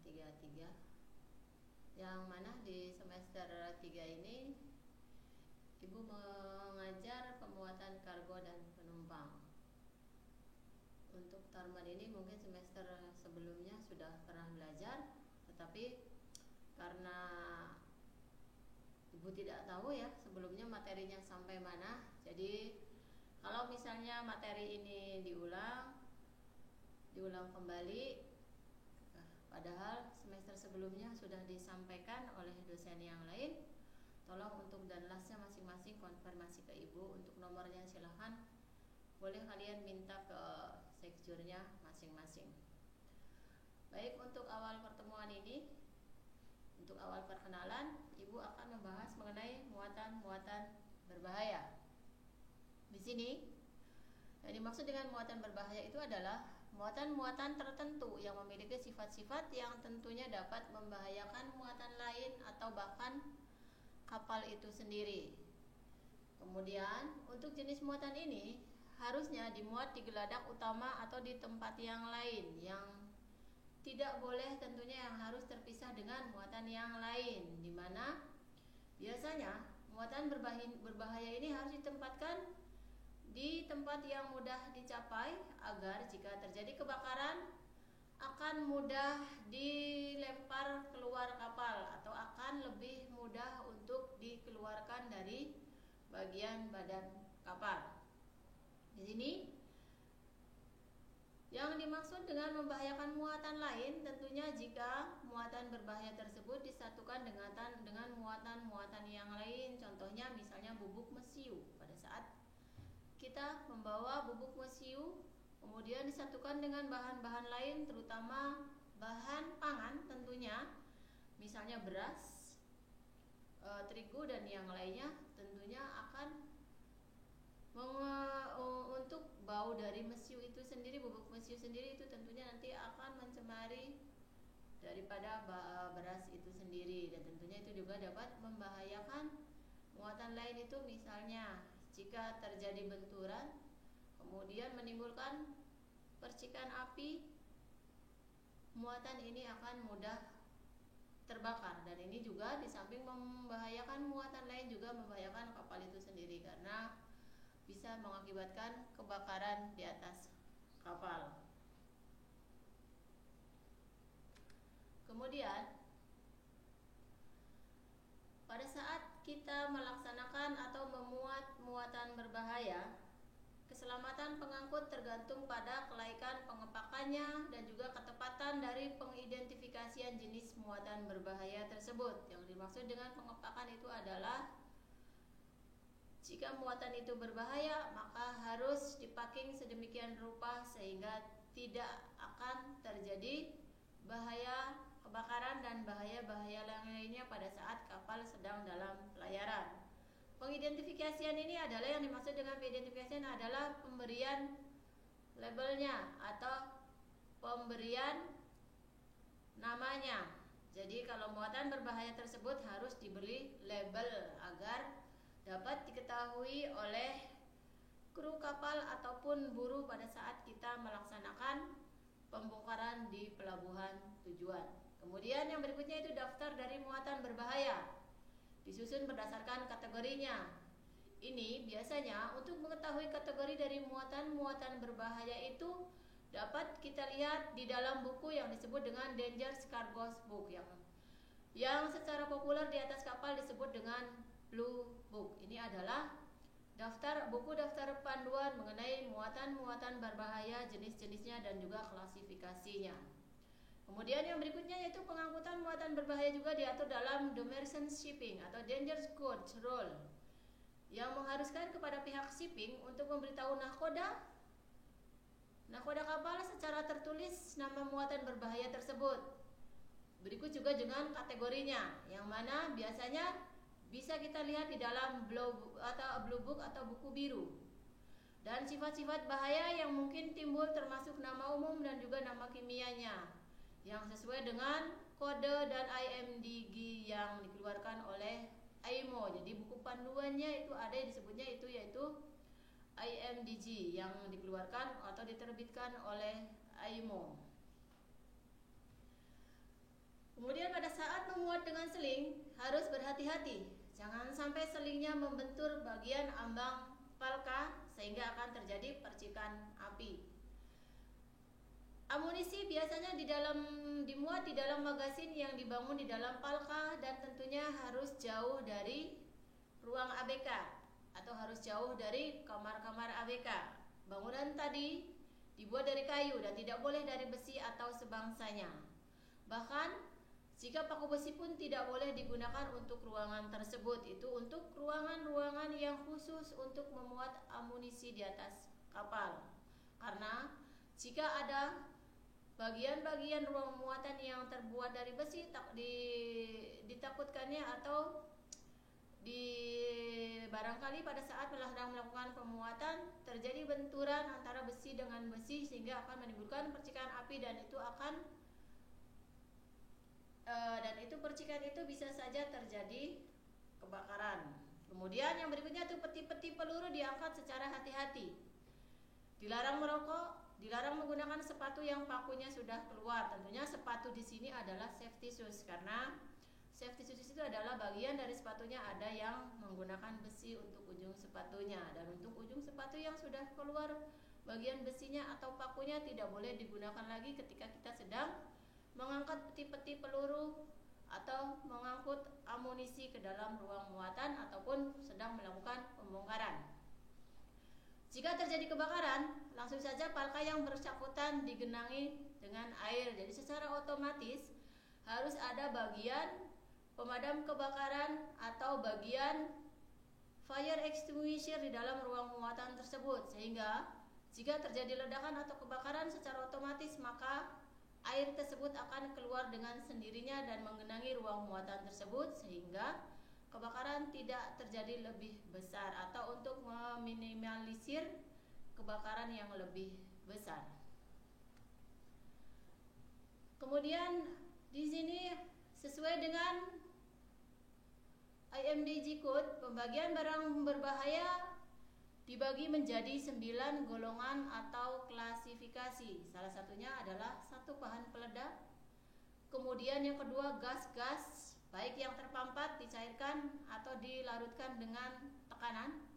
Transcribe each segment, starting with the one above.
33, yang mana di semester 3 ini Ibu mengajar pemuatan kargo dan penumpang. Untuk terman ini mungkin semester sebelumnya sudah pernah belajar, tetapi karena Ibu tidak tahu ya sebelumnya materinya sampai mana, jadi kalau misalnya materi ini diulang kembali, padahal semester sebelumnya sudah disampaikan oleh dosen yang lain, tolong untuk danlasnya masing-masing konfirmasi ke Ibu. Untuk nomornya silahkan, boleh kalian minta ke sekjurnya masing-masing. Baik, untuk awal pertemuan ini, untuk awal perkenalan, Ibu akan membahas mengenai muatan-muatan berbahaya. Di sini yang dimaksud dengan muatan berbahaya itu adalah muatan-muatan tertentu yang memiliki sifat-sifat yang tentunya dapat membahayakan muatan lain atau bahkan kapal itu sendiri. Kemudian untuk jenis muatan ini harusnya dimuat di geladak utama atau di tempat yang lain, yang tidak boleh tentunya yang harus terpisah dengan muatan yang lain, di mana biasanya muatan berbahaya ini harus ditempatkan di tempat yang mudah dicapai agar jika terjadi kebakaran akan mudah dilempar keluar kapal atau akan lebih mudah untuk dikeluarkan dari bagian badan kapal. Di sini yang dimaksud dengan membahayakan muatan lain tentunya jika muatan berbahaya tersebut disatukan dengan muatan-muatan yang lain. Contohnya misalnya bubuk mesiu. Pada saat kita membawa bubuk mesiu kemudian disatukan dengan bahan-bahan lain, terutama bahan pangan tentunya, misalnya beras, terigu dan yang lainnya, tentunya akan untuk bau dari mesiu itu sendiri, bubuk mesiu sendiri itu tentunya nanti akan mencemari daripada beras itu sendiri, dan tentunya itu juga dapat membahayakan muatan lain. Itu misalnya jika terjadi benturan kemudian menimbulkan percikan api, muatan ini akan mudah terbakar, dan ini juga di samping membahayakan muatan lain juga membahayakan kapal itu sendiri karena bisa mengakibatkan kebakaran di atas kapal. Kemudian pada saat kita melaksanakan atau memuat muatan berbahaya, keselamatan pengangkut tergantung pada kelaikan pengepakannya dan juga ketepatan dari pengidentifikasian jenis muatan berbahaya tersebut. Yang dimaksud dengan pengepakan itu adalah jika muatan itu berbahaya, maka harus dipacking sedemikian rupa sehingga tidak akan terjadi bahaya kebakaran dan bahaya-bahaya lainnya pada saat kapal sedang dalam pelayaran. Pengidentifikasian ini adalah, yang dimaksud dengan pengidentifikasian adalah pemberian labelnya atau pemberian namanya. Jadi kalau muatan berbahaya tersebut harus diberi label agar dapat diketahui oleh kru kapal ataupun buruh pada saat kita melaksanakan pembongkaran di pelabuhan tujuan. Kemudian yang berikutnya itu daftar dari muatan berbahaya, disusun berdasarkan kategorinya. Ini biasanya untuk mengetahui kategori dari muatan-muatan berbahaya itu dapat kita lihat di dalam buku yang disebut dengan Dangerous Cargoes Book, yang secara populer di atas kapal disebut dengan Blue Book. Ini adalah buku daftar panduan mengenai muatan-muatan berbahaya, jenis-jenisnya dan juga klasifikasinya. Kemudian yang berikutnya yaitu pengangkutan muatan berbahaya juga diatur dalam The Merchant Shipping atau Dangerous Goods Rule, yang mengharuskan kepada pihak shipping untuk memberitahu nahkoda kapal secara tertulis nama muatan berbahaya tersebut. Berikut juga dengan kategorinya, yang mana biasanya bisa kita lihat di dalam Blue Book atau buku biru. Dan sifat-sifat bahaya yang mungkin timbul termasuk nama umum dan juga nama kimianya yang sesuai dengan kode dan IMDG yang dikeluarkan oleh IMO. Jadi buku panduannya itu ada yang disebutnya itu yaitu IMDG yang dikeluarkan atau diterbitkan oleh IMO. Kemudian pada saat memuat dengan seling harus berhati-hati, jangan sampai selingnya membentur bagian ambang palka sehingga akan terjadi percikan api. Amunisi biasanya dimuat di dalam magasin yang dibangun di dalam palka dan tentunya harus jauh dari ruang ABK atau harus jauh dari kamar-kamar ABK. Bangunan tadi dibuat dari kayu dan tidak boleh dari besi atau sebangsanya. Bahkan jika paku besi pun tidak boleh digunakan untuk ruangan tersebut. Itu untuk ruangan-ruangan yang khusus untuk memuat amunisi di atas kapal. Karena jika ada bagian-bagian ruang muatan yang terbuat dari besi, ditakutkannya atau barangkali pada saat sedang melakukan pemuatan terjadi benturan antara besi dengan besi sehingga akan menimbulkan percikan api dan percikan itu bisa saja terjadi kebakaran. Kemudian yang berikutnya itu peti-peti peluru diangkat secara hati-hati. Dilarang merokok, dilarang menggunakan sepatu yang pakunya sudah keluar. Tentunya sepatu di sini adalah safety shoes karena safety shoes itu adalah bagian dari sepatunya ada yang menggunakan besi untuk ujung sepatunya, dan untuk ujung sepatu yang sudah keluar bagian besinya atau pakunya tidak boleh digunakan lagi ketika kita sedang mengangkat peti-peti peluru atau mengangkut amunisi ke dalam ruang muatan ataupun sedang melakukan pembongkaran. Jika terjadi kebakaran, langsung saja palka yang bersangkutan digenangi dengan air. Jadi secara otomatis harus ada bagian pemadam kebakaran atau bagian fire extinguisher di dalam ruang muatan tersebut, sehingga jika terjadi ledakan atau kebakaran secara otomatis maka air tersebut akan keluar dengan sendirinya dan menggenangi ruang muatan tersebut sehingga kebakaran tidak terjadi lebih besar atau untuk meminimalisir kebakaran yang lebih besar. Kemudian di sini sesuai dengan IMDG Code, pembagian barang berbahaya dibagi menjadi 9 golongan atau klasifikasi. Salah satunya adalah satu bahan peledak. Kemudian yang kedua gas-gas, baik yang terpampat, dicairkan atau dilarutkan dengan tekanan.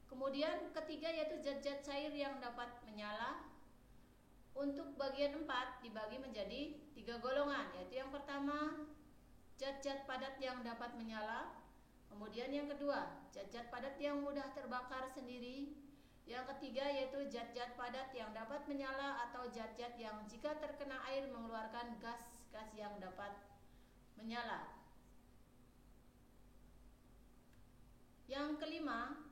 Kemudian ketiga yaitu zat-zat cair yang dapat menyala. Untuk bagian 4 dibagi menjadi 3 golongan, yaitu yang pertama zat-zat padat yang dapat menyala. Kemudian yang kedua zat-zat padat yang mudah terbakar sendiri. Yang ketiga yaitu zat-zat padat yang dapat menyala atau zat-zat yang jika terkena air mengeluarkan gas-gas yang dapat menyala. Yang kelima,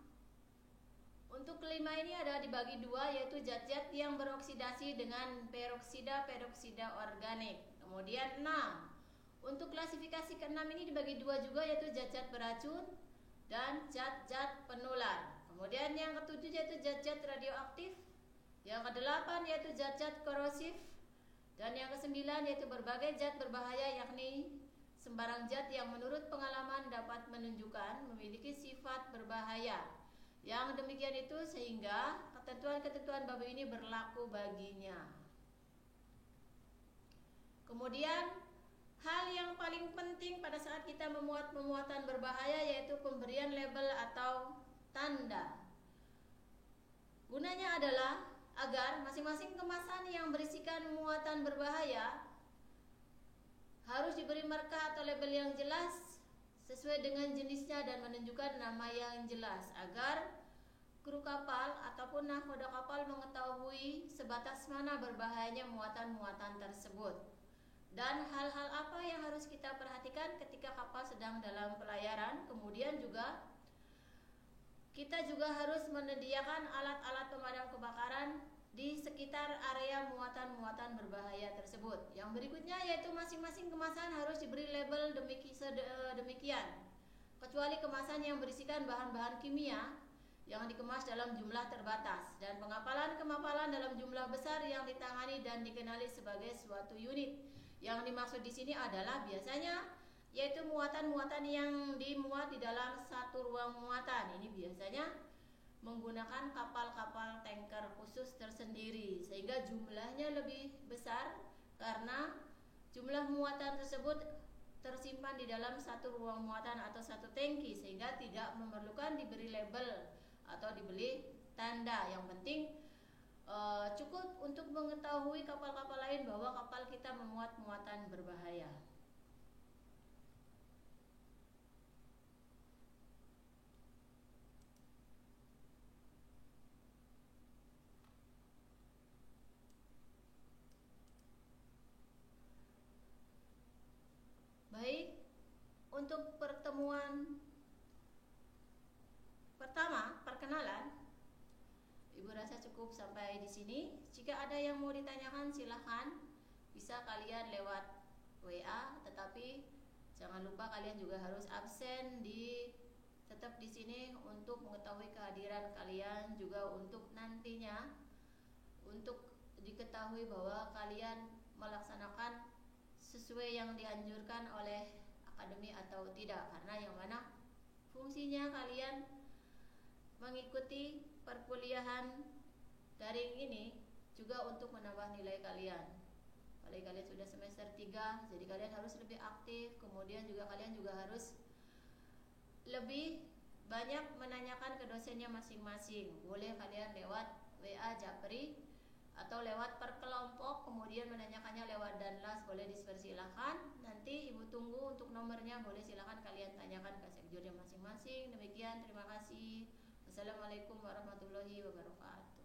untuk kelima ini ada dibagi dua, yaitu zat-zat yang beroksidasi dengan peroksida organik. Kemudian 6. Untuk klasifikasi ke-6 ini dibagi dua juga, yaitu zat-zat beracun dan zat-zat penular. Kemudian yang ke-7 yaitu zat-zat radioaktif. Yang ke-8 yaitu zat-zat korosif. Dan yang ke-9 yaitu berbagai zat berbahaya, yakni sembarang zat yang menurut pengalaman dapat menunjukkan memiliki sifat berbahaya. Yang demikian itu sehingga ketentuan-ketentuan bab ini berlaku baginya. Kemudian hal yang paling penting pada saat kita memuat pemuatan berbahaya yaitu pemberian label atau tanda. Gunanya adalah agar masing-masing kemasan yang berisikan muatan berbahaya harus diberi marka atau label yang jelas sesuai dengan jenisnya dan menunjukkan nama yang jelas agar kru kapal ataupun nahkoda kapal mengetahui sebatas mana berbahayanya muatan-muatan tersebut. Dan hal-hal apa yang harus kita perhatikan ketika kapal sedang dalam pelayaran. Kemudian juga kita juga harus menyediakan alat-alat pemadam kebakaran di sekitar area muatan-muatan berbahaya tersebut. Yang berikutnya yaitu masing-masing kemasan harus diberi label demikian, kecuali kemasan yang berisikan bahan-bahan kimia yang dikemas dalam jumlah terbatas dan pengapalan-kemapalan dalam jumlah besar yang ditangani dan dikenali sebagai suatu unit. Yang dimaksud di sini adalah biasanya yaitu muatan-muatan yang dimuat di dalam satu ruang muatan. Ini biasanya menggunakan kapal-kapal tanker khusus tersendiri sehingga jumlahnya lebih besar karena jumlah muatan tersebut tersimpan di dalam satu ruang muatan atau satu tangki, sehingga tidak memerlukan diberi label atau dibeli tanda. Yang penting cukup untuk mengetahui kapal-kapal lain bahwa kapal kita memuat muatan berbahaya. Baik, untuk pertemuan pertama, perkenalan, Ibu rasa cukup sampai di sini. Jika ada yang mau ditanyakan silahkan, bisa kalian lewat WA, tetapi jangan lupa kalian juga harus absen tetap di sini untuk mengetahui kehadiran kalian, juga untuk nantinya untuk diketahui bahwa kalian melaksanakan sesuai yang dianjurkan oleh akademi atau tidak, karena yang mana fungsinya kalian mengikuti perkuliahan daring ini juga untuk menambah nilai kalian. Kalau kalian sudah semester 3, jadi kalian harus lebih aktif. Kemudian juga kalian juga harus lebih banyak menanyakan ke dosennya masing-masing. Boleh kalian lewat WA Japri atau lewat per kelompok, kemudian menanyakannya lewat Danlas, boleh dipersilakan. Nanti Ibu tunggu untuk nomornya, boleh silakan kalian tanyakan ke sekjurnya masing-masing. Demikian, terima kasih. Assalamualaikum warahmatullahi wabarakatuh.